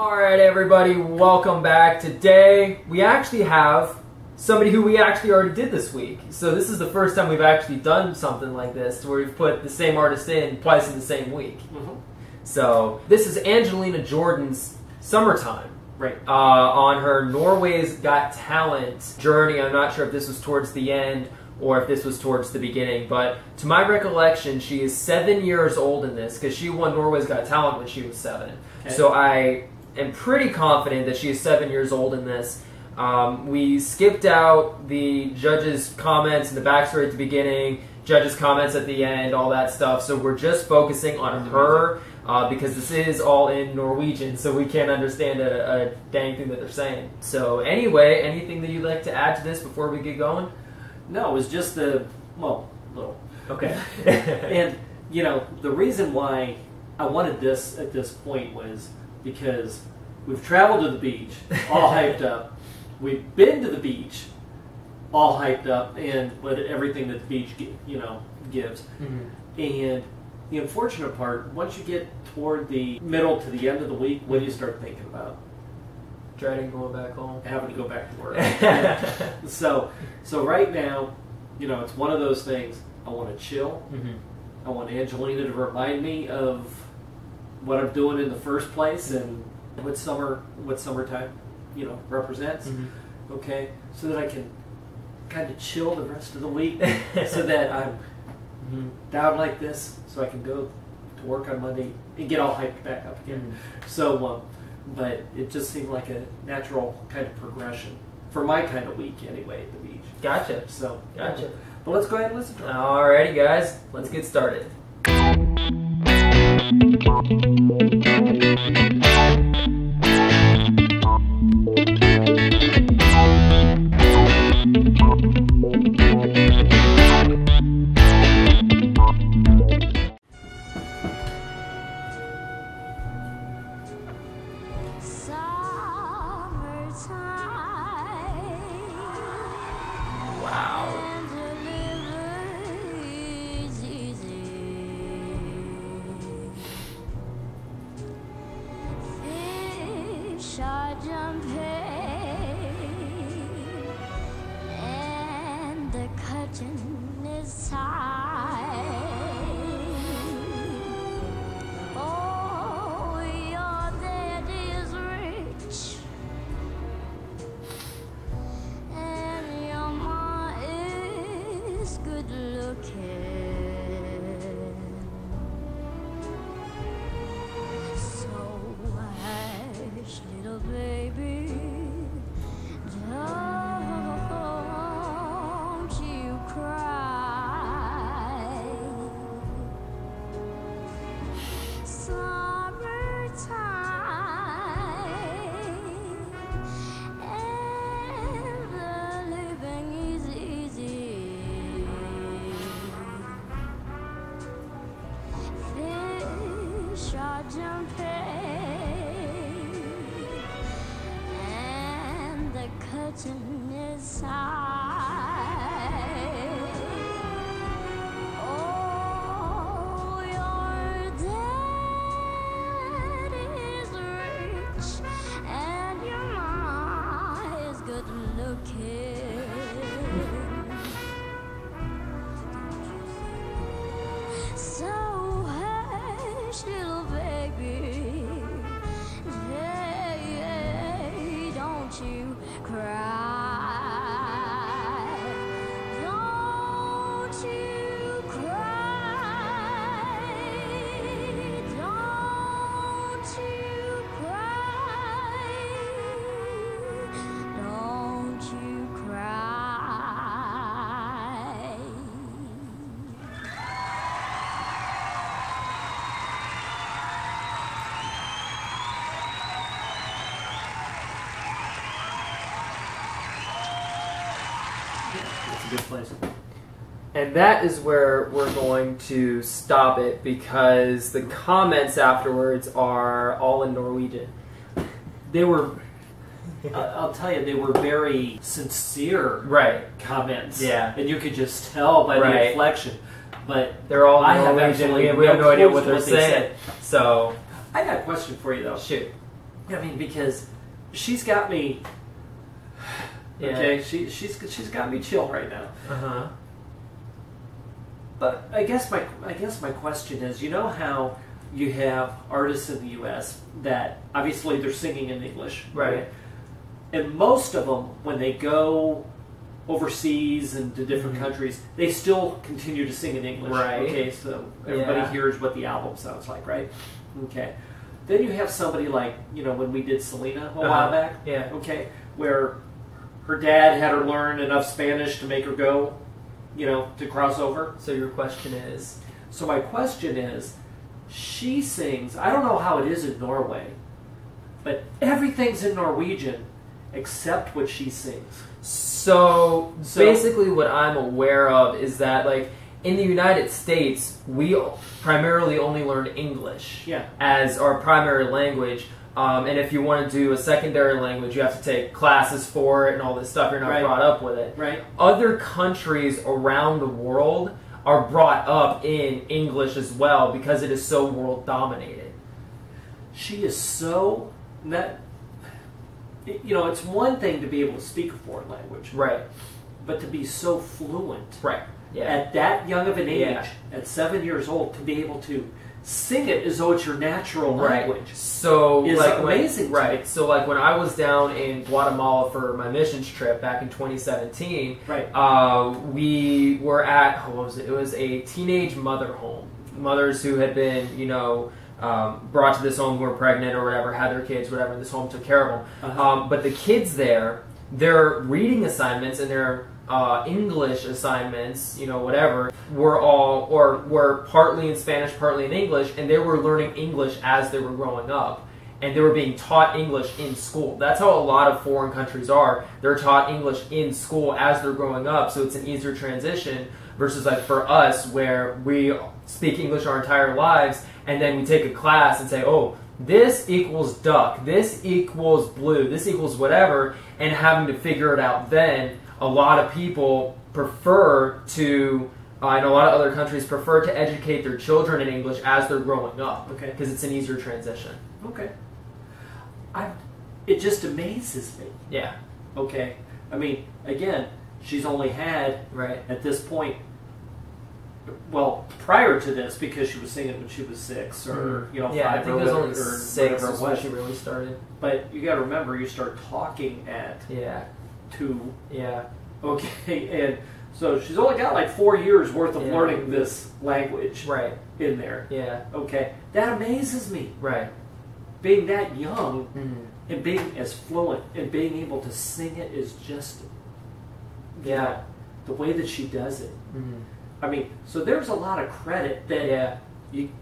Alright everybody, welcome back. Today we actually have somebody who we actually already did this week. So this is the first time we've actually done something like this where we've put the same artist in twice in the same week. So this is Angelina Jordan's Summertime. Right. On her Norway's Got Talent journey. I'm not sure if this was towards the end or if this was towards the beginning, but to my recollection, she is 7 years old in this because she won Norway's Got Talent when she was 7. Okay. So I am pretty confident that she is 7 years old in this. We skipped out the judges' comments and the backstory at the beginning, judges' comments at the end, all that stuff. So we're just focusing on her because this is all in Norwegian, so we can't understand a dang thing that they're saying. So anyway, anything that you'd like to add to this before we get going? No, it was just little. Okay. And, you know, the reason why I wanted this at this point was because we've traveled to the beach, all hyped up. We've been to the beach, all hyped up, and with everything that the beach, gives. And the unfortunate part, once you get toward the middle to the end of the week, what do you start thinking about? Dreading going back home. Having to go back to work. So right now, it's one of those things. I want to chill. I want Angelina to remind me of what I'm doing in the first place and what summertime, represents. Okay, so that I can kind of chill the rest of the week, so that I'm down like this, so I can go to work on Monday and get all hyped back up again. So, but it just seemed like a natural kind of progression for my kind of week anyway at the beach. Gotcha. So, gotcha. But let's go ahead and listen to it. Alrighty guys, let's get started. And the curtain is high. Oh, your dad is rich, and your ma is good looking. So hush, little baby. And the curtain is high. Oh, your dad is rich, and your ma is good looking. So hush, little baby. Don't you cry. Don't you cry. Don't you cry. Don't you cry. It's a good place. And that is where we're going to stop it because the comments afterwards are all in Norwegian. They were I'll tell you, they were very sincere comments. Yeah. And you could just tell by the inflection. But they're all I have Norwegian. absolutely We have no idea what clue they're saying. So I got a question for you though. Shoot. I mean, because she's got me. Yeah. Okay, she's got me chill right now. Uh-huh. But I guess my question is, you know how you have artists in the U.S. that obviously they're singing in English, Right. And most of them, when they go overseas and to different countries, they still continue to sing in English. Right. Okay, so everybody hears what the album sounds like, right? Okay. Then you have somebody like, when we did Selena a while back. Yeah. Okay, where her dad had her learn enough Spanish to make her go, to cross over. So your question is? So my question is, she sings, I don't know how it is in Norway, but everything's in Norwegian except what she sings. So basically what I'm aware of is that, like, in the United States, we primarily only learn English as our primary language. And if you want to do a secondary language, you have to take classes for it and all this stuff. You're not brought up with it. Right. Other countries around the world are brought up in English as well because it is so world dominated. She is so it's one thing to be able to speak a foreign language, right? But to be so fluent, right? Yeah. At that young of an age, at 7 years old, to be able to sing it as though it's your natural language, so is like amazing. Right. So like when I was down in Guatemala for my missions trip back in 2017, we were at what was it? It was a teenage mother home. Mothers who had been, brought to this home who were pregnant or whatever, had their kids, whatever. This home took care of them. But the kids there, their reading assignments and their English assignments, whatever, were partly in Spanish, partly in English, and they were learning English as they were growing up. And they were being taught English in school. That's how a lot of foreign countries are. They're taught English in school as they're growing up, so it's an easier transition versus like for us where we speak English our entire lives, and then we take a class and say, oh, this equals duck, this equals blue, this equals whatever, and having to figure it out then. A lot of people prefer to, and a lot of other countries prefer to educate their children in English as they're growing up, because it's an easier transition. Okay. It just amazes me. Yeah. Okay. I mean, again, she's only had, at this point, well, prior to this, because she was singing when she was 6 or, 5 I think it was only 6 or when she really started. But you got to remember, you start talking at 2. Yeah. Okay, and so she's only got like 4 years worth of learning this language in there. Yeah. Okay, that amazes me. Right. Being that young and being as fluent and being able to sing it is just the way that she does it. I mean, so there's a lot of credit that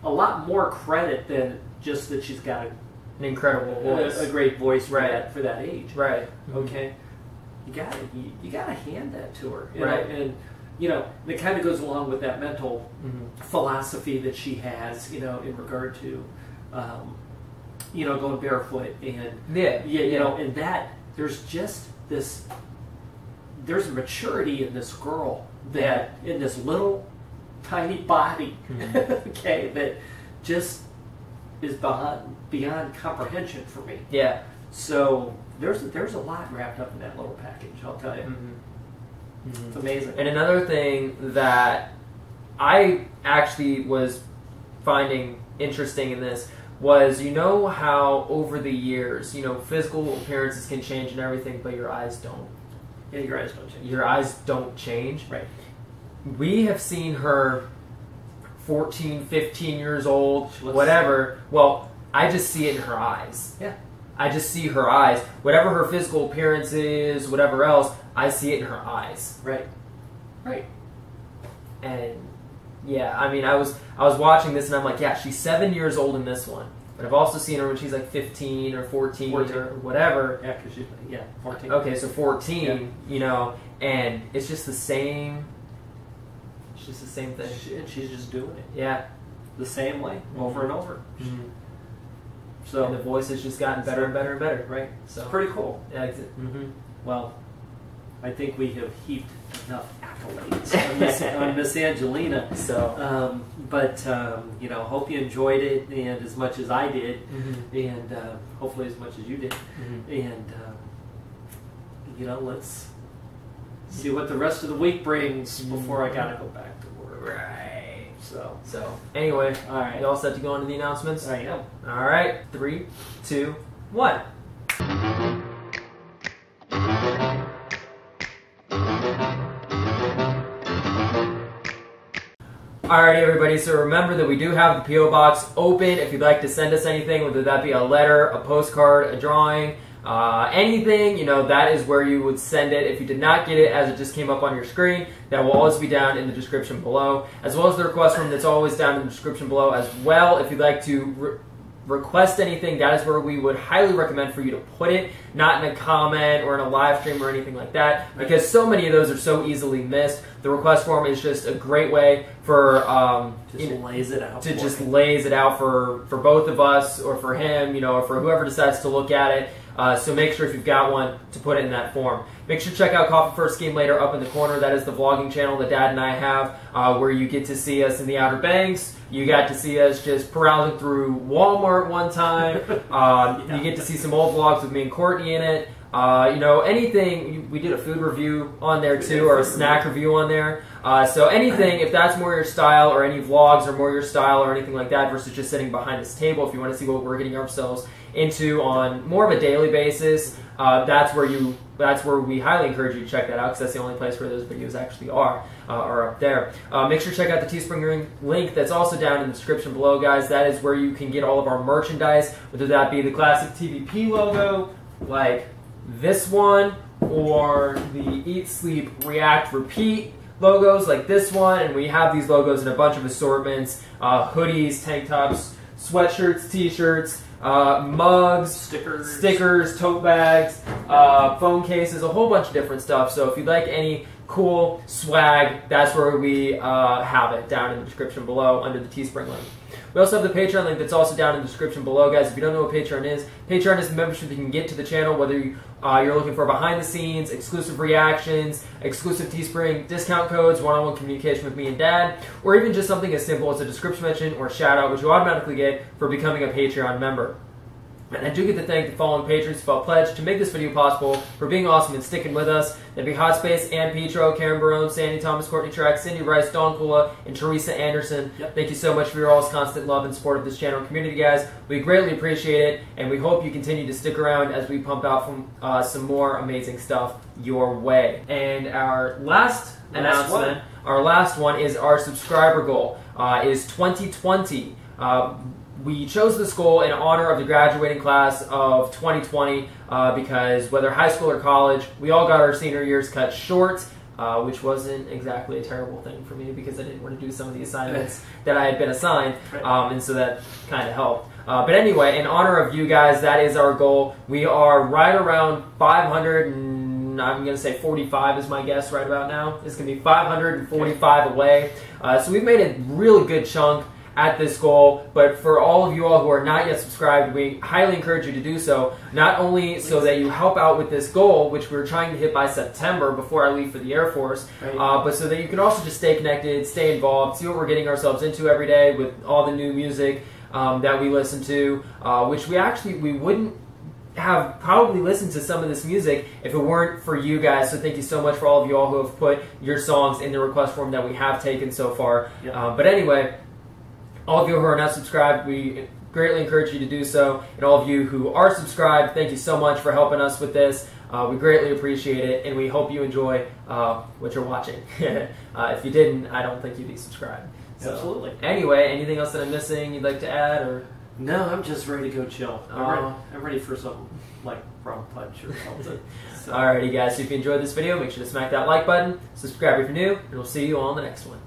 a lot more credit than just that she's got an incredible voice, a great voice for that age. Right. Okay. You gotta hand that to her. Right. And it kind of goes along with that mental philosophy that she has, in regard to going barefoot and and that there's just there's a maturity in this girl that in this little tiny body, okay, that just is beyond comprehension for me. Yeah. So there's a lot wrapped up in that little package, I'll tell you. It's amazing. And another thing that I actually was finding interesting in this was, how over the years, physical appearances can change and everything, but your eyes don't. Yeah, your eyes don't change. Your eyes don't change. Right. We have seen her 14, 15 years old, whatever. Well, I just see it in her eyes. Yeah. I just see her eyes. Whatever her physical appearance is, whatever else, I see it in her eyes. Right. Right. And I mean, I was watching this and I'm like, she's 7 years old in this one. But I've also seen her when she's like 15 or 14 or whatever. Yeah, because she's 14. Okay, so 14, and it's just the same. It's just the same thing. She's just doing it. Yeah. The same way, over and over. So and the voice has just gotten better and better and better. Right. So it's pretty cool. Yeah. Well, I think we have heaped enough accolades on Miss Angelina. So, you know, hope you enjoyed it, and as much as I did, mm-hmm. and hopefully as much as you did, Mm-hmm. and you know, let's see what the rest of the week brings before I gotta go back to work. Right. So Anyway, all right, you all set to go into the announcements? I am. All right, 3, 2, 1. Alrighty, everybody, so remember that we do have the P.O. Box open if you'd like to send us anything, whether that be a letter, a postcard, a drawing, anything, you know, that is where you would send it. If you did not get it as it just came up on your screen, that will always be down in the description below, as well as the request form that's always down in the description below as well. If you'd like to request anything, that is where we would highly recommend for you to put it, not in a comment or in a live stream or anything like that, because so many of those are so easily missed. The request form is just a great way for lays it out. Just lays it out for both of us, or for him, you know, or for whoever decides to look at it. So make sure if you've got one to put it in that form. Make sure to check out Coffee First Game Later up in the corner. That is the vlogging channel that Dad and I have, where you get to see us in the Outer Banks. You got to see us just carousing through Walmart one time. You get to see some old vlogs with me and Courtney in it. You know, anything. We did a food review on there too, or a snack review on there. So anything, if that's more your style, or any vlogs are more your style, or anything like that, versus just sitting behind this table, if you want to see what we're getting ourselves into on more of a daily basis, that's where we highly encourage you to check that out, because that's the only place where those videos actually are up there. Make sure to check out the Teespring link that's also down in the description below, guys. That is where you can get all of our merchandise, whether that be the classic TVP logo, like this one, or the Eat, Sleep, React, Repeat logos like this one. And we have these logos in a bunch of assortments: hoodies, tank tops, sweatshirts, t-shirts, mugs, stickers, tote bags, phone cases, a whole bunch of different stuff. So if you'd like any cool swag, that's where we have it, down in the description below under the Teespring link. We also have the Patreon link that's also down in the description below, guys. If you don't know what Patreon is the membership you can get to the channel, whether you're looking for behind the scenes, exclusive reactions, exclusive Teespring discount codes, one-on-one communication with me and Dad, or even just something as simple as a description mention or a shout-out, which you automatically get for becoming a Patreon member. And I do get to thank the following patrons who pledged to make this video possible, for being awesome and sticking with us. That'd be Hot Space, Ann Petro, Karen Barone, Sandy Thomas, Courtney Track, Cindy Rice, Dawn Kula, and Teresa Anderson. Yep. Thank you so much for your all's constant love and support of this channel and community, guys. We greatly appreciate it, and we hope you continue to stick around as we pump out from some more amazing stuff your way. And our last announcement, our last one, is our subscriber goal, is 2020. We chose this goal in honor of the graduating class of 2020 because whether high school or college, we all got our senior years cut short, which wasn't exactly a terrible thing for me, because I didn't want to do some of the assignments that I had been assigned, and so that kind of helped. But anyway, in honor of you guys, that is our goal. We are right around 500, and I'm going to say 45 is my guess right about now. It's going to be 545 away. So we've made a really good chunk at this goal, but for all of you all who are not yet subscribed, we highly encourage you to do so, not only so that you help out with this goal, which we're trying to hit by September before I leave for the Air Force, but so that you can also just stay connected, stay involved, see what we're getting ourselves into every day with all the new music that we listen to, which we wouldn't have probably listened to some of this music if it weren't for you guys. So thank you so much for all of you all who have put your songs in the request form that we have taken so far. Yep. But anyway, all of you who are not subscribed, we greatly encourage you to do so. And all of you who are subscribed, thank you so much for helping us with this. We greatly appreciate it, and we hope you enjoy what you're watching. If you didn't, I don't think you'd be subscribed. So, absolutely. Anyway, anything else that I'm missing you'd like to add? Or no, I'm just ready to go chill. I'm ready for something like rum punch or something. Alrighty, guys. So if you enjoyed this video, make sure to smack that like button, subscribe if you're new, and we'll see you all in the next one.